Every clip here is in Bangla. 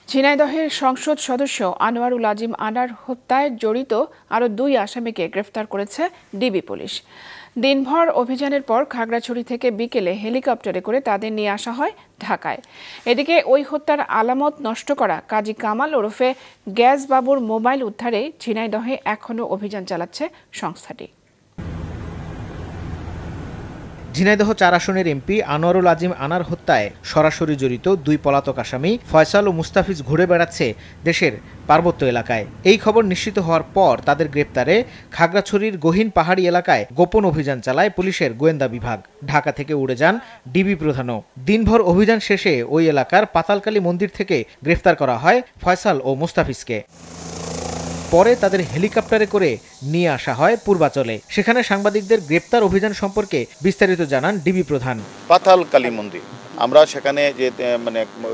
ঝিনাইদহের সংসদ সদস্য আনোয়ারুল আজিম আনার হত্যায় জড়িত আরও 2 আসামিকে গ্রেফতার করেছে ডিবি পুলিশ। দিনভর অভিযানের পর খাগড়াছড়ি থেকে বিকেলে হেলিকপ্টারে করে তাদের নিয়ে আসা হয় ঢাকায়। এদিকে ওই হত্যার আলামত নষ্ট করা কাজী কামাল ওরফে গ্যাস বাবুর মোবাইল উদ্ধারে ঝিনাইদহে এখনও অভিযান চালাচ্ছে সংস্থাটি। ঝিনাইদহ 4 আসনের এমপি আনোয়ারুল আজিম আনার হত্যায় সরাসরি জড়িত 2 পলাতক আসামি ফয়সাল ও মুস্তাফিজ ঘুরে বেড়াচ্ছে দেশের পার্বত্য এলাকায়। এই খবর নিশ্চিত হওয়ার পর তাদের গ্রেপ্তারে খাগড়াছড়ির গহীন পাহাড়ি এলাকায় গোপন অভিযান চালায় পুলিশের গোয়েন্দা বিভাগ। ঢাকা থেকে উড়ে যান ডিবি প্রধানও। দিনভর অভিযান শেষে ওই এলাকার পাতালকালী মন্দির থেকে গ্রেফতার করা হয় ফয়সাল ও মুস্তাফিজকে। পরে তাদের হেলিকপ্টারে করে নিয়ে আসা হয় পূর্বাচলে। সেখানে সাংবাদিকদের গ্রেপ্তার অভিযান সম্পর্কে বিস্তারিত জানান ডিবি প্রধান। পাতালকালী মন্দির আমরা সেখানে যে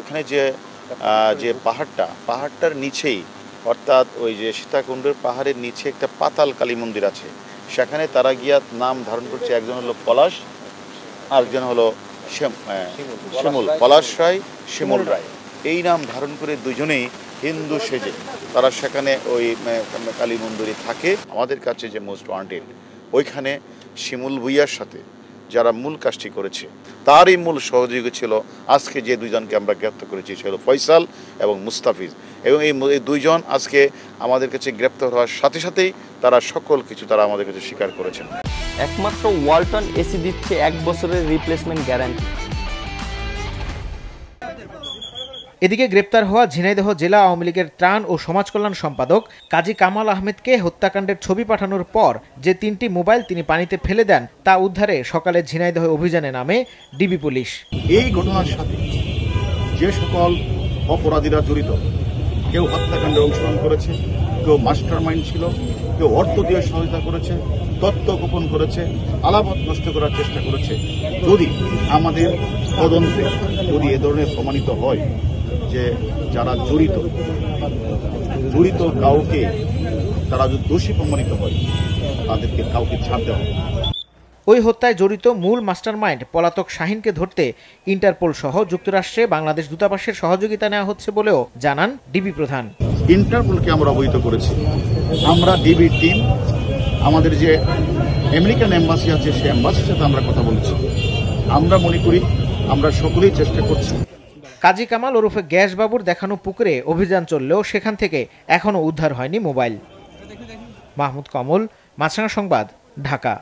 ওখানে যে পাহাড়টার নিচেই, অর্থাৎ ওই যে সীতাকুণ্ডের পাহাড়ের নিচে একটা পাতালকালী মন্দির আছে। সেখানে তারা গিয়া নাম ধারণ করছে, একজন হলো পলাশ, আরেকজন হলো শিমুল, পলাশ রায়, শিমুল রায়। এই নাম ধারণ করে দুজনেই হিন্দু সেজে তারা সেখানে ওই কালী মন্দিরে থাকে। আমাদের কাছে যে মোস্ট ওয়ান্টেড ওইখানে শিমুল ভুইয়ার সাথে যারা মূল কাজটি করেছে তারই মূল সহযোগী ছিল আজকে যে 2 জনকে আমরা গ্রেপ্তার করেছি, সে হলো ফয়সাল এবং মুস্তাফিজ। এবং এই 2 জন আজকে আমাদের কাছে গ্রেপ্তার হওয়ার সাথে সাথেই তারা সকল কিছু তারা আমাদের কাছে স্বীকার করেছেন। একমাত্র ওয়ালটন এসি দিচ্ছে 1 বছরের রিপ্লেসমেন্ট গ্যারান্টি। এদিকে গ্রেপ্তার হওয়া ঝিনাইদহ জেলা আওয়ামী লীগের ত্রাণ ও সমাজ কল্যাণ সম্পাদক কাজী কামাল আহমেদকে হত্যাকাণ্ডের ছবি পাঠানোর পর যে 3টি মোবাইল তিনি পানিতে ফেলে দেন তা উদ্ধারে সকালে ঝিনাইদহ অভিযানে নামে ডিবি পুলিশ। এই ঘটনার সাথে যে সকল অপরাধীরা জড়িত, কেউ হত্যাকাণ্ডে অংশগ্রহণ করেছে, কেউ মাস্টার মাইন্ড ছিল, কেউ অর্থ দিয়ে সহায়তা করেছে, তথ্য গোপন করেছে, আলামত নষ্ট করার চেষ্টা করেছে, যদি আমাদের তদন্তে যদি এ ধরনের প্রমাণিত হয় যে যারা জড়িত কাউকে, তারা যদি দোষী প্রমাণিত হয় তাদেরকে কাউকে ছাড় দেওয়া হবে। ওই হত্যায় জড়িত মূল মাস্টারমাইন্ড পলাতক শাহিনকে ধরতে ইন্টারপোল সহ যুক্তরাষ্ট্রে বাংলাদেশ দূতাবাসের সহযোগিতা নেওয়া হচ্ছে বলেও জানান ডিবি প্রধান। ইন্টারপোলকে আমরা অবহিত করেছি। আমরা ডিবি টিম আমাদের যে আমেরিকান এম্বাসি আছে সেই এম্বাসির সাথে আমরা কথা বলছি। আমরা মনে করি আমরা সকলেই চেষ্টা করছি। কাজী কামাল ওরফে গ্যাস বাবুর দেখানো পুকুরে অভিযান চললেও সেখান থেকে এখনো উদ্ধার হয়নি মোবাইল। মাহমুদ কমল, মাছরাঙা সংবাদ, ঢাকা।